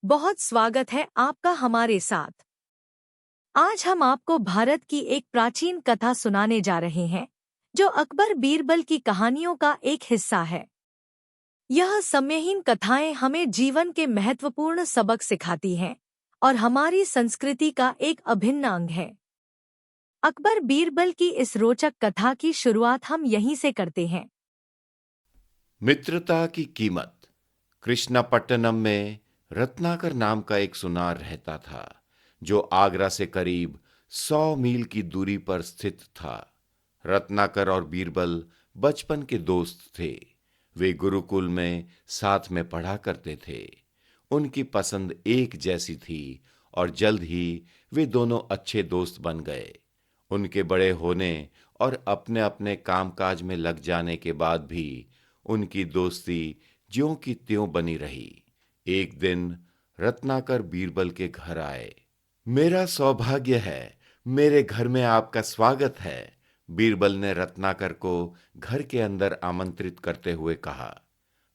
बहुत स्वागत है आपका हमारे साथ। आज हम आपको भारत की एक प्राचीन कथा सुनाने जा रहे हैं, जो अकबर बीरबल की कहानियों का एक हिस्सा है। यह समयहीन कथाएं हमें जीवन के महत्वपूर्ण सबक सिखाती हैं और हमारी संस्कृति का एक अभिन्न अंग है। अकबर बीरबल की इस रोचक कथा की शुरुआत हम यहीं से करते हैं। मित्रता की कीमत। कृष्णापट्टनम में रत्नाकर नाम का एक सुनार रहता था, जो आगरा से करीब 100 मील की दूरी पर स्थित था। रत्नाकर और बीरबल बचपन के दोस्त थे। वे गुरुकुल में साथ में पढ़ा करते थे। उनकी पसंद एक जैसी थी और जल्द ही वे दोनों अच्छे दोस्त बन गए। उनके बड़े होने और अपने अपने कामकाज में लग जाने के बाद भी उनकी दोस्ती ज्यों की त्यों बनी रही। एक दिन रत्नाकर बीरबल के घर आए। मेरा सौभाग्य है, मेरे घर में आपका स्वागत है, बीरबल ने रत्नाकर को घर के अंदर आमंत्रित करते हुए कहा।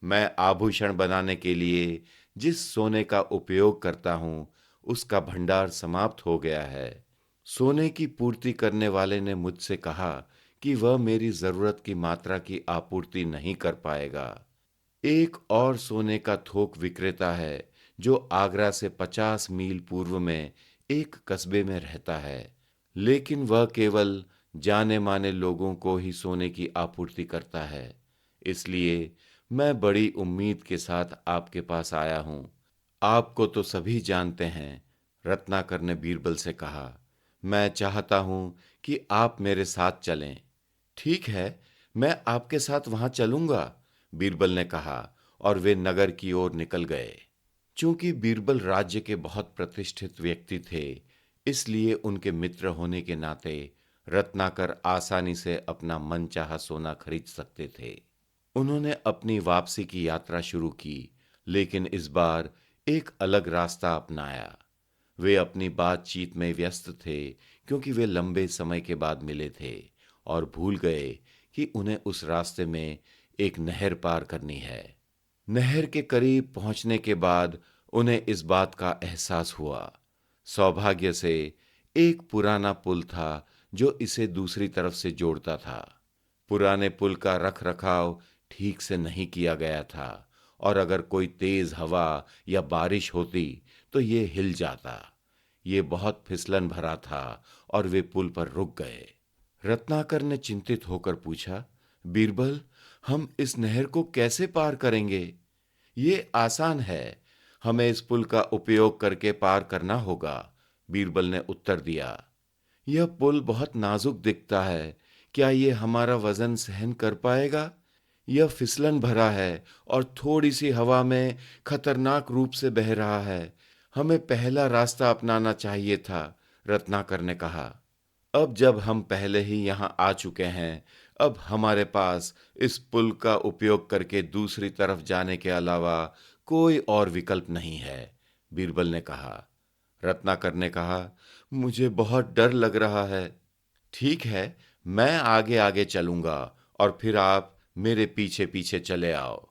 मैं आभूषण बनाने के लिए जिस सोने का उपयोग करता हूं, उसका भंडार समाप्त हो गया है। सोने की पूर्ति करने वाले ने मुझसे कहा कि वह मेरी जरूरत की मात्रा की आपूर्ति नहीं कर पाएगा। एक और सोने का थोक विक्रेता है, जो आगरा से 50 मील पूर्व में एक कस्बे में रहता है, लेकिन वह केवल जाने माने लोगों को ही सोने की आपूर्ति करता है। इसलिए मैं बड़ी उम्मीद के साथ आपके पास आया हूं। आपको तो सभी जानते हैं, रत्नाकर ने बीरबल से कहा। मैं चाहता हूं कि आप मेरे साथ चलें। ठीक है, मैं आपके साथ वहां चलूंगा, बीरबल ने कहा, और वे नगर की ओर निकल गए। चूंकि बीरबल राज्य के बहुत प्रतिष्ठित व्यक्ति थे, इसलिए उनके मित्र होने के नाते रत्नाकर आसानी से अपना मनचाहा सोना खरीद सकते थे। उन्होंने अपनी वापसी की यात्रा शुरू की, लेकिन इस बार एक अलग रास्ता अपनाया। वे अपनी बातचीत में व्यस्त थे, क्योंकि वे लंबे समय के बाद मिले थे और भूल गए कि उन्हें उस रास्ते में एक नहर पार करनी है। नहर के करीब पहुंचने के बाद उन्हें इस बात का एहसास हुआ। सौभाग्य से एक पुराना पुल था, जो इसे दूसरी तरफ से जोड़ता था। पुराने पुल का रख रखाव ठीक से नहीं किया गया था, और अगर कोई तेज हवा या बारिश होती तो ये हिल जाता। ये बहुत फिसलन भरा था और वे पुल पर रुक गए। रत्नाकर ने चिंतित होकर पूछा, बीरबल, हम इस नहर को कैसे पार करेंगे? ये आसान है, हमें इस पुल का उपयोग करके पार करना होगा, बीरबल ने उत्तर दिया। यह पुल बहुत नाजुक दिखता है, क्या ये हमारा वजन सहन कर पाएगा? यह फिसलन भरा है और थोड़ी सी हवा में खतरनाक रूप से बह रहा है। हमें पहला रास्ता अपनाना चाहिए था, रत्नाकर ने कहा। अब जब हम पहले ही यहाँ आ चुके हैं, अब हमारे पास इस पुल का उपयोग करके दूसरी तरफ जाने के अलावा कोई और विकल्प नहीं है, बीरबल ने कहा। रत्नाकर ने कहा, मुझे बहुत डर लग रहा है। ठीक है, मैं आगे आगे चलूंगा और फिर आप मेरे पीछे पीछे चले आओ।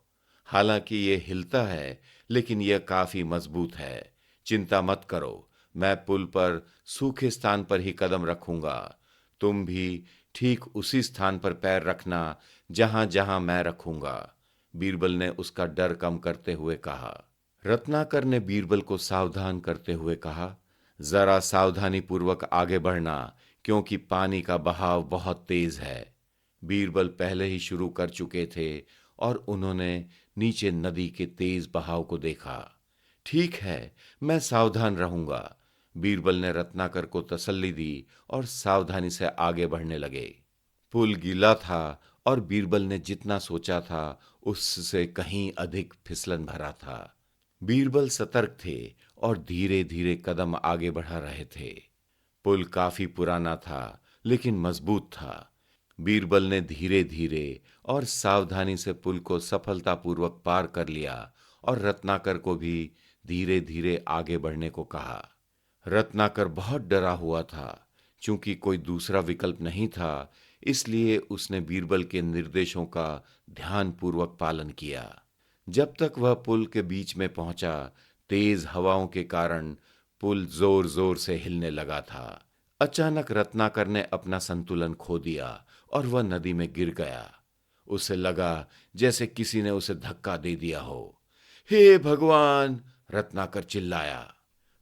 हालांकि ये हिलता है, लेकिन यह काफी मजबूत है। चिंता मत करो, मैं पुल पर सूखे स्थान पर ही कदम रखूंगा। तुम भी ठीक उसी स्थान पर पैर रखना जहां जहां मैं रखूंगा, बीरबल ने उसका डर कम करते हुए कहा। रत्नाकर ने बीरबल को सावधान करते हुए कहा, जरा सावधानी पूर्वक आगे बढ़ना, क्योंकि पानी का बहाव बहुत तेज है। बीरबल पहले ही शुरू कर चुके थे और उन्होंने नीचे नदी के तेज बहाव को देखा। ठीक है, मैं सावधान रहूंगा, बीरबल ने रत्नाकर को तसल्ली दी और सावधानी से आगे बढ़ने लगे। पुल गीला था और बीरबल ने जितना सोचा था उससे कहीं अधिक फिसलन भरा था। बीरबल सतर्क थे और धीरे धीरे कदम आगे बढ़ा रहे थे। पुल काफी पुराना था, लेकिन मजबूत था। बीरबल ने धीरे धीरे और सावधानी से पुल को सफलतापूर्वक पार कर लिया और रत्नाकर को भी धीरे धीरे आगे बढ़ने को कहा। रत्नाकर बहुत डरा हुआ था। चूंकि कोई दूसरा विकल्प नहीं था, इसलिए उसने बीरबल के निर्देशों का ध्यानपूर्वक पालन किया। जब तक वह पुल के बीच में पहुंचा, तेज हवाओं के कारण पुल जोर जोर से हिलने लगा था। अचानक रत्नाकर ने अपना संतुलन खो दिया और वह नदी में गिर गया। उसे लगा जैसे किसी ने उसे धक्का दे दिया हो। हे भगवान! रत्नाकर चिल्लाया।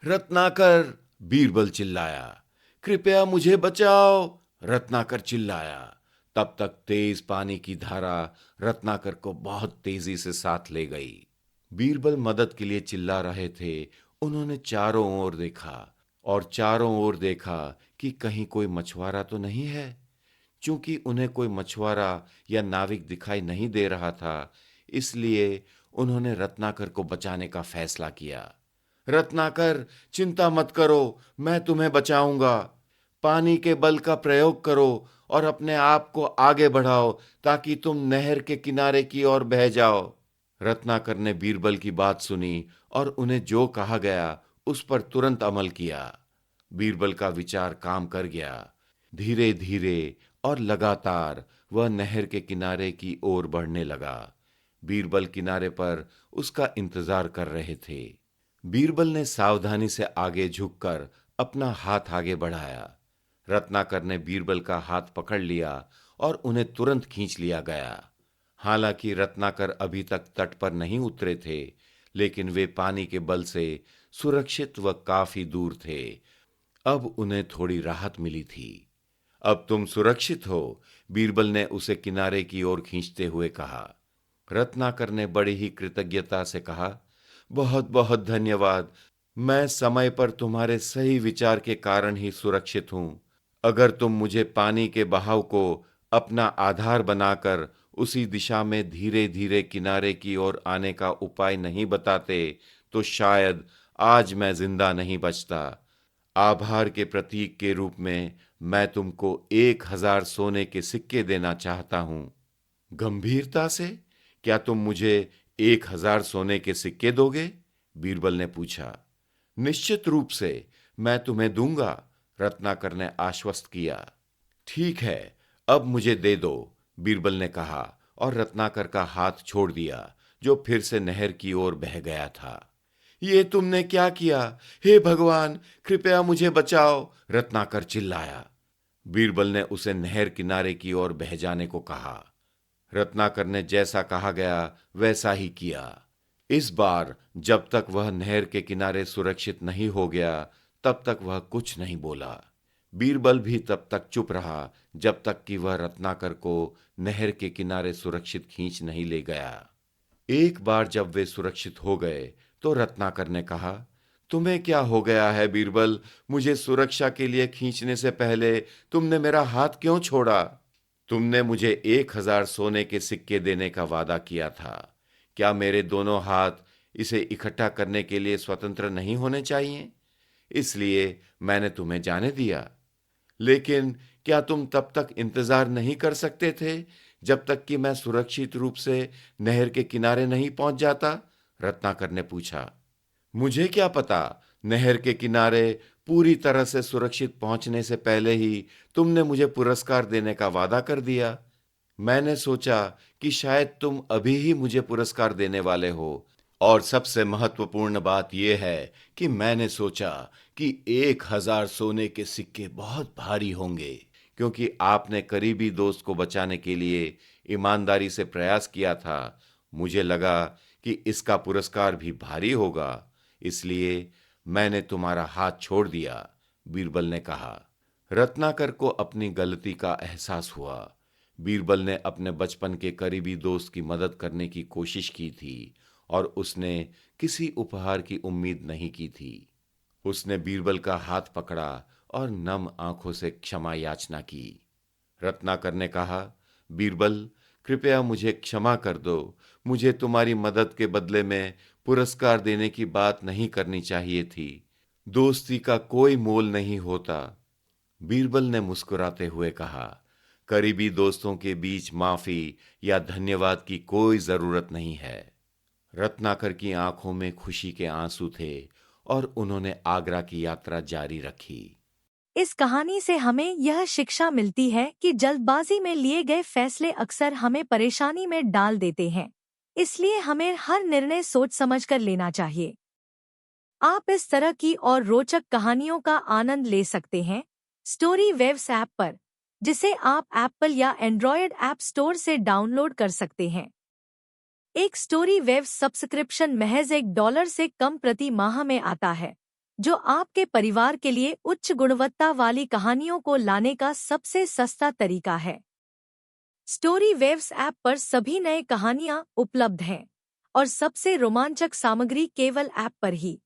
रत्नाकर! बीरबल चिल्लाया। कृपया मुझे बचाओ! रत्नाकर चिल्लाया। तब तक तेज पानी की धारा रत्नाकर को बहुत तेजी से साथ ले गई। बीरबल मदद के लिए चिल्ला रहे थे। उन्होंने चारों ओर देखा और चारों ओर देखा कि कहीं कोई मछुआरा तो नहीं है। चूंकि उन्हें कोई मछुआरा या नाविक दिखाई नहीं दे रहा था, इसलिए उन्होंने रत्नाकर को बचाने का फैसला किया। रत्नाकर, चिंता मत करो, मैं तुम्हें बचाऊंगा। पानी के बल का प्रयोग करो और अपने आप को आगे बढ़ाओ ताकि तुम नहर के किनारे की ओर बह जाओ। रत्नाकर ने बीरबल की बात सुनी और उन्हें जो कहा गया उस पर तुरंत अमल किया। बीरबल का विचार काम कर गया। धीरे धीरे और लगातार वह नहर के किनारे की ओर बढ़ने लगा। बीरबल किनारे पर उसका इंतजार कर रहे थे। बीरबल ने सावधानी से आगे झुककर अपना हाथ आगे बढ़ाया। रत्नाकर ने बीरबल का हाथ पकड़ लिया और उन्हें तुरंत खींच लिया गया। हालांकि रत्नाकर अभी तक तट पर नहीं उतरे थे, लेकिन वे पानी के बल से सुरक्षित व काफी दूर थे। अब उन्हें थोड़ी राहत मिली थी। अब तुम सुरक्षित हो, बीरबल ने उसे किनारे की ओर खींचते हुए कहा। रत्नाकर ने बड़ी ही कृतज्ञता से कहा, बहुत बहुत धन्यवाद। मैं समय पर तुम्हारे सही विचार के कारण ही सुरक्षित हूं। अगर तुम मुझे पानी के बहाव को अपना आधार बनाकर उसी दिशा में धीरे धीरे किनारे की ओर आने का उपाय नहीं बताते, तो शायद आज मैं जिंदा नहीं बचता। आभार के प्रतीक के रूप में मैं तुमको 1000 सोने के सिक्के देना चाहता हूं। गंभीरता से? क्या तुम मुझे 1000 सोने के सिक्के दोगे? बीरबल ने पूछा। निश्चित रूप से मैं तुम्हें दूंगा, रत्नाकर ने आश्वस्त किया। ठीक है, अब मुझे दे दो, बीरबल ने कहा और रत्नाकर का हाथ छोड़ दिया, जो फिर से नहर की ओर बह गया था। ये तुमने क्या किया? हे भगवान, कृपया मुझे बचाओ! रत्नाकर चिल्लाया। बीरबल ने उसे नहर किनारे की ओर बह जाने को कहा। रत्नाकर ने जैसा कहा गया वैसा ही किया। इस बार जब तक वह नहर के किनारे सुरक्षित नहीं हो गया, तब तक वह कुछ नहीं बोला। बीरबल भी तब तक चुप रहा जब तक कि वह रत्नाकर को नहर के किनारे सुरक्षित खींच नहीं ले गया। एक बार जब वे सुरक्षित हो गए, तो रत्नाकर ने कहा, तुम्हें क्या हो गया है बीरबल? मुझे सुरक्षा के लिए खींचने से पहले तुमने मेरा हाथ क्यों छोड़ा? तुमने मुझे 1000 सोने के सिक्के देने का वादा किया था। क्या मेरे दोनों हाथ इसे इकट्ठा करने के लिए स्वतंत्र नहीं होने चाहिए? इसलिए मैंने तुम्हें जाने दिया। लेकिन क्या तुम तब तक इंतजार नहीं कर सकते थे जब तक कि मैं सुरक्षित रूप से नहर के किनारे नहीं पहुंच जाता? रत्नाकर ने पूछा। मुझे क्या पता, नहर के किनारे पूरी तरह से सुरक्षित पहुंचने से पहले ही तुमने मुझे पुरस्कार देने का वादा कर दिया। मैंने सोचा कि शायद तुम अभी ही मुझे पुरस्कार देने वाले हो, और सबसे महत्वपूर्ण बात यह है कि मैंने सोचा कि 1000 सोने के सिक्के बहुत भारी होंगे, क्योंकि आपने करीबी दोस्त को बचाने के लिए ईमानदारी से प्रयास किया था। मुझे लगा कि इसका पुरस्कार भी भारी होगा, इसलिए मैंने तुम्हारा हाथ छोड़ दिया, बीरबल ने कहा। रत्नाकर को अपनी गलती का एहसास हुआ। बीरबल ने अपने बचपन के करीबी दोस्त की मदद करने की कोशिश की थी और उसने किसी उपहार की उम्मीद नहीं की थी। उसने बीरबल का हाथ पकड़ा और नम आंखों से क्षमा याचना की। रत्नाकर ने कहा, बीरबल, कृपया मुझे क्षमा कर दो। मुझे तुम्हारी मदद के बदले में पुरस्कार देने की बात नहीं करनी चाहिए थी। दोस्ती का कोई मोल नहीं होता। बीरबल ने मुस्कुराते हुए कहा, करीबी दोस्तों के बीच माफी या धन्यवाद की कोई जरूरत नहीं है। रत्नाकर की आंखों में खुशी के आंसू थे और उन्होंने आगरा की यात्रा जारी रखी। इस कहानी से हमें यह शिक्षा मिलती है कि जल्दबाजी में लिए गए फैसले अक्सर हमें परेशानी में डाल देते हैं। इसलिए हमें हर निर्णय सोच समझकर लेना चाहिए। आप इस तरह की और रोचक कहानियों का आनंद ले सकते हैं स्टोरी वेव्स ऐप पर, जिसे आप एप्पल या एंड्रॉयड ऐप स्टोर से डाउनलोड कर सकते हैं। एक स्टोरी वेव्स सब्सक्रिप्शन महज $1 से कम प्रति माह में आता है, जो आपके परिवार के लिए उच्च गुणवत्ता वाली कहानियों को लाने का सबसे सस्ता तरीका है। स्टोरी वेव्स ऐप पर सभी नए कहानियां उपलब्ध हैं और सबसे रोमांचक सामग्री केवल ऐप पर ही।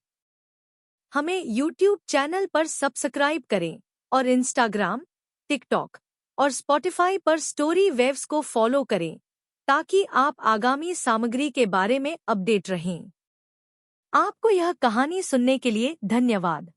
हमें YouTube चैनल पर सब्सक्राइब करें और इंस्टाग्राम, टिकटॉक और स्पॉटिफाई पर स्टोरी वेव्स को फॉलो करें ताकि आप आगामी सामग्री के बारे में अपडेट रहें। आपको यह कहानी सुनने के लिए धन्यवाद।